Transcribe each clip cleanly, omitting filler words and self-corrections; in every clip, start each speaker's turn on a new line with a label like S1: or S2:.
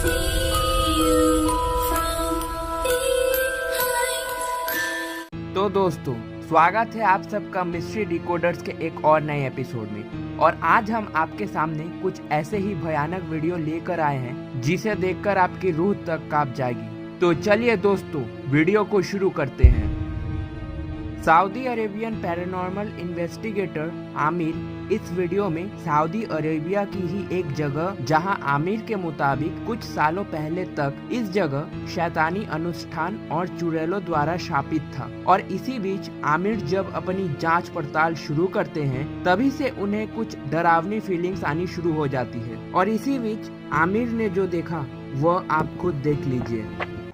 S1: तो दोस्तों, स्वागत है आप सबका मिस्ट्री डिकोडर्स के एक और नए एपिसोड में। और आज हम आपके सामने कुछ ऐसे ही भयानक वीडियो लेकर आए हैं जिसे देखकर आपकी रूह तक कांप जाएगी। तो चलिए दोस्तों, वीडियो को शुरू करते हैं। Saudi Arabian paranormal investigator Aamir इस वीडियो में सऊदी अरेबिया की ही एक जगह, जहां आमिर के मुताबिक कुछ सालों पहले तक इस जगह शैतानी अनुष्ठान और चुड़ैलों द्वारा शापित था। और इसी बीच आमिर जब अपनी जांच पड़ताल शुरू करते हैं, तभी से उन्हें कुछ डरावनी फीलिंग्स आनी शुरू हो जाती है। और इसी बीच आमिर ने जो देखा वह आप खुद देख लीजिए।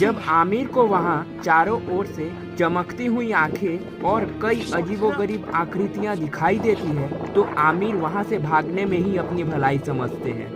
S1: जब आमिर को वहां चारों ओर से चमकती हुई आंखें और कई अजीबोगरीब आकृतियां दिखाई देती है, तो आमिर वहां से भागने में ही अपनी भलाई समझते हैं।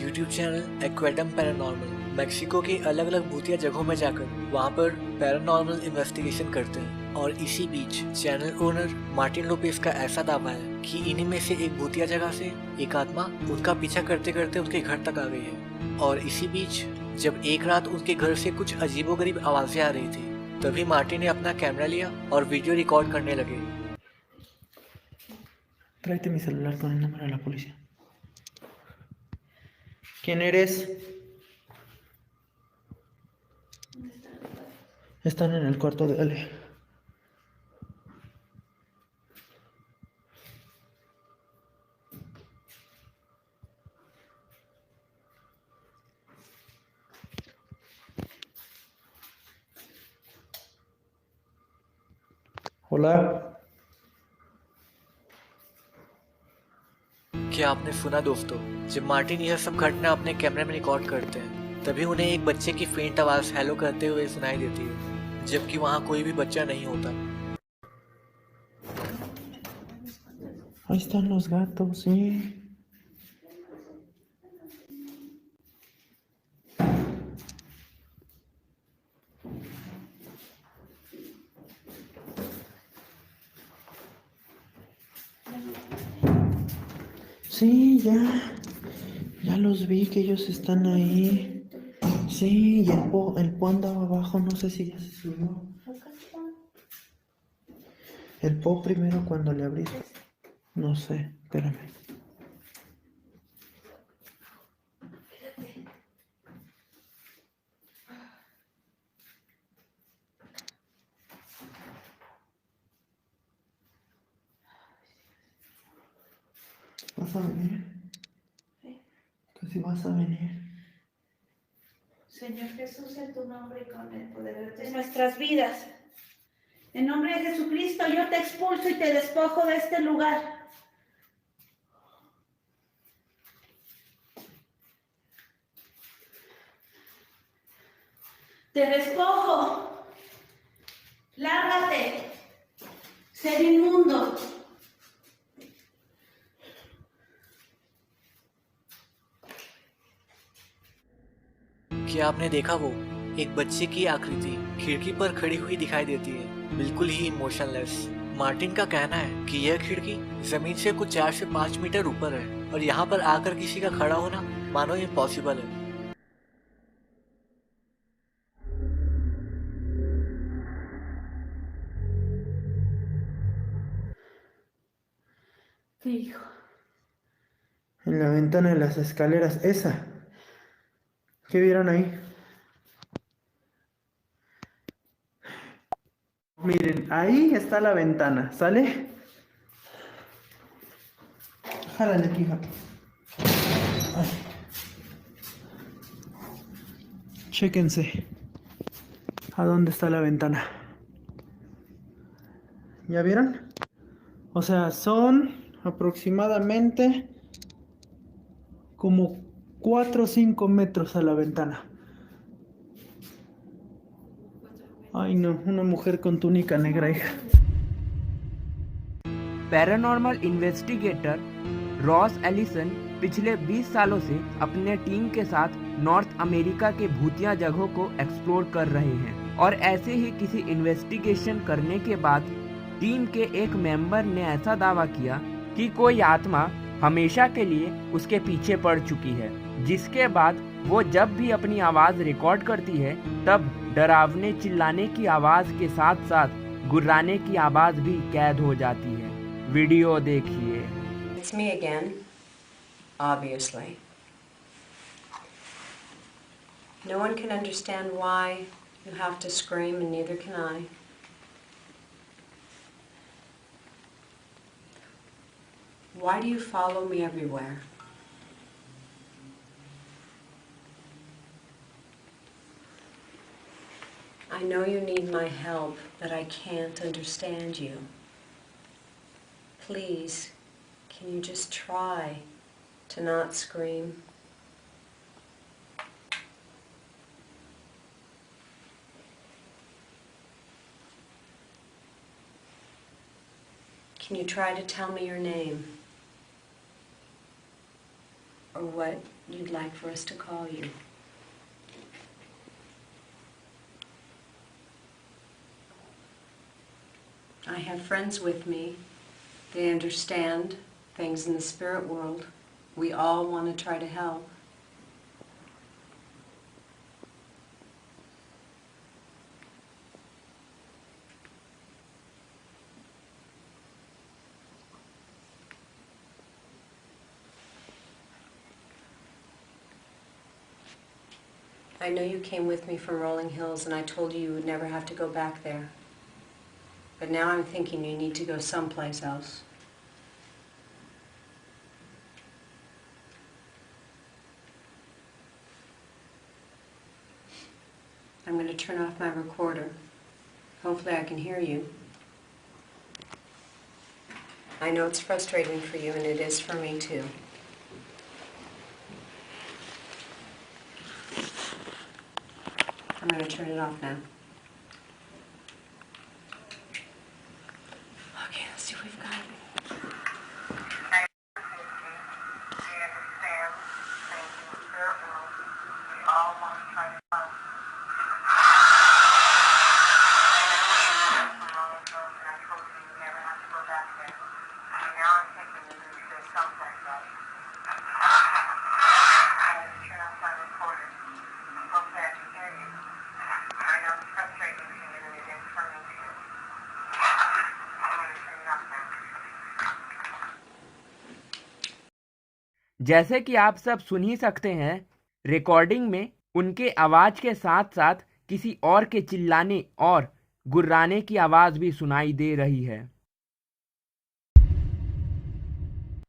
S2: YouTube चैनल एक्वेडम पैरानॉर्मल मेक्सिको की अलग अलग भूतिया जगहों में जाकर वहां पर पैरानॉर्मल इन्वेस्टिगेशन करते हैं। और इसी बीच चैनल ओनर मार्टिन लोपेस का ऐसा दावा है कि इन्हीं में से एक भूतिया जगह से एक आत्मा उनका पीछा करते करते उनके घर तक आ गई है। और इसी बीच जब एक रात उनके घर से कुछ अजीबोगरीब आवाजें आ रही थी, तभी मार्टिन ने अपना कैमरा लिया और वीडियो रिकॉर्ड करने लगे।
S3: Tráete mi celular con el número de la policía. ¿Quién eres? Están en el cuarto de Ale. Hola.
S2: क्या आपने सुना दोस्तों, जब मार्टिन यह सब घटना अपने कैमरे में रिकॉर्ड करते हैं तभी उन्हें एक बच्चे की फेंट आवाज हेलो करते हुए सुनाई देती है, जबकि वहाँ कोई भी बच्चा नहीं होता।
S3: Ahí están los gatos, sí. Sí, ya los vi que ellos están ahí. Sí, y el Po andaba abajo, no sé si ya se subió. El Po primero cuando le abrí. No sé, espérame. ¿Vas a venir?
S4: Sí.
S3: Que si vas a venir.
S4: Señor Jesús, en tu nombre y con el poder de nuestras vidas. En nombre de Jesucristo, yo te expulso y te despojo de este lugar. Te despojo. Lárgate. Ser inmundo.
S2: क्या आपने देखा वो एक बच्चे की आकृति खिड़की पर खड़ी हुई दिखाई देती है, बिल्कुल ही इमोशनलेस। मार्टिन का कहना है कि यह खिड़की जमीन से कुछ 4 से 5 मीटर ऊपर है और यहाँ पर आकर किसी का खड़ा होना मानो इम्पॉसिबल है।
S4: ¿Qué hijo?
S3: En la ventana de las escaleras, esa. ¿Qué vieron ahí? Miren, ahí está la ventana, ¿sale? Jálale aquí, hija. Ay. Chéquense. ¿A dónde está la ventana? ¿Ya vieron? O sea, son aproximadamente como 4 o 5 metros a la ventana. Ay no, una mujer con túnica negra, hija.
S1: Paranormal investigator Ross Allison पिछले 20 सालों से अपने team के साथ north America के भूतिया जगहों को एक्सप्लोर कर रहे हैं और ऐसे ही किसी इन्वेस्टिगेशन करने के बाद टीम के एक मेंबर ने ऐसा दावा किया कि कोई आत्मा हमेशा के लिए उसके पीछे पड़ चुकी है, जिसके बाद वो जब भी अपनी आवाज़ रिकॉर्ड करती है तब डरावने चिल्लाने की आवाज़ के साथ साथ गुर्राने की आवाज़ भी कैद हो जाती है। वीडियो देखिए।
S5: It's me again, obviously. No one can understand why you have to scream, and neither can I. Why do you follow me everywhere? I know you need my help, but I can't understand you. Please, can you just try to not scream? Can you try to tell me your name? Or what you'd like for us to call you? I have friends with me. They understand things in the spirit world. We all want to try to help. I know you came with me from Rolling Hills and I told you you would never have to go back there. But now I'm thinking you need to go someplace else. I'm going to turn off my recorder. Hopefully I can hear you. I know it's frustrating for you, and it is for me too. I'm going to turn it off now. Okay, let's see what we've got.
S1: जैसे कि आप सब सुन ही सकते हैं, recording में उनके आवाज के साथ साथ किसी और के चिल्लाने और गुर्राने की आवाज भी सुनाई दे रही है।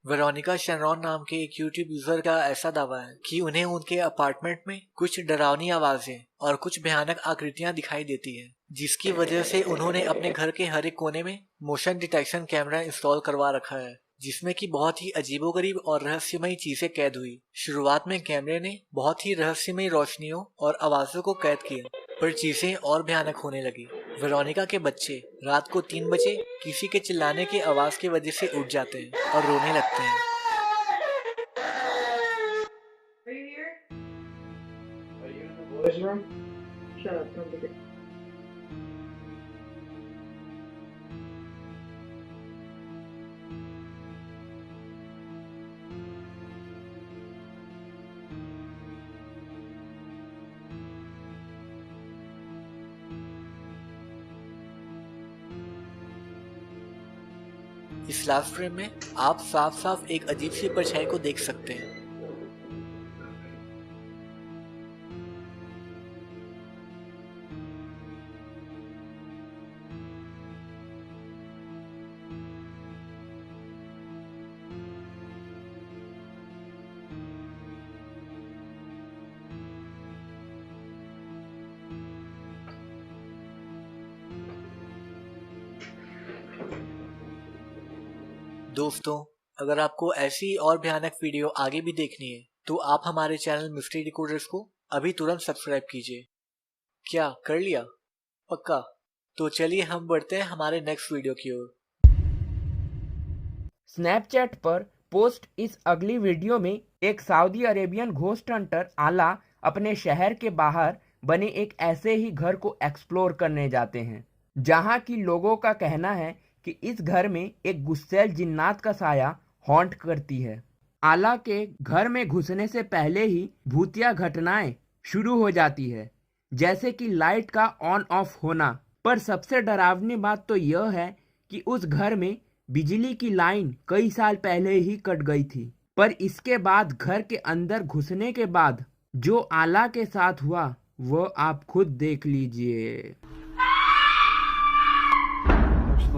S2: वेरोनिका शेनरॉन नाम के एक YouTube यूजर का ऐसा दावा है कि उन्हें उनके अपार्टमेंट में कुछ डरावनी आवाजें और कुछ भयानक आकृतियां दिखाई देती है, जिसकी वजह से उन्होंने अपने घर के हर एक कोने में मोशन डिटेक्शन कैमरा इंस्टॉल करवा रखा है, जिसमें कि बहुत ही अजीबोगरीब और रहस्यमयी चीजें कैद हुई। शुरुआत में कैमरे ने बहुत ही रहस्यमयी रोशनियों और आवाजों को कैद किया, पर चीजें और भयानक होने लगी। वेरोनिका के बच्चे रात को 3 बजे किसी के चिल्लाने की आवाज की वजह से उठ जाते हैं और रोने लगते हैं। इस लास्ट फ्रेम में आप साफ साफ एक अजीब सी परछाई को देख सकते हैं। दोस्तों, अगर आपको ऐसी और भयानक वीडियो आगे भी देखनी है तो आप हमारे चैनल मिस्ट्री डिकोडर्स को अभी तुरंत सब्सक्राइब कीजिए। क्या कर लिया? पक्का? तो चलिए हम बढ़ते हैं हमारे नेक्स्ट वीडियो की ओर।
S1: स्नैपचैट पर पोस्ट इस अगली वीडियो में एक सऊदी अरेबियन घोस्ट हंटर आला अपने शहर के बाहर बने एक ऐसे ही घर को एक्सप्लोर करने जाते हैं, जहां की लोगों का कहना है कि इस घर में एक गुस्सैल जिन्नात का साया हॉन्ट करती है। आला के घर में घुसने से पहले ही भूतिया घटनाएं शुरू हो जाती है, जैसे कि लाइट का ऑन ऑफ होना। पर सबसे डरावनी बात तो यह है कि उस घर में बिजली की लाइन कई साल पहले ही कट गई थी। पर इसके बाद घर के अंदर घुसने के बाद जो आला के साथ हुआ वो आप खुद देख लीजिए।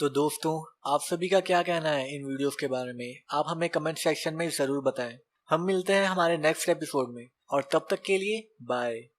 S2: तो दोस्तों, आप सभी का क्या कहना है इन वीडियोस के बारे में, आप हमें कमेंट सेक्शन में जरूर बताएं। हम मिलते हैं हमारे नेक्स्ट एपिसोड में, और तब तक के लिए बाय।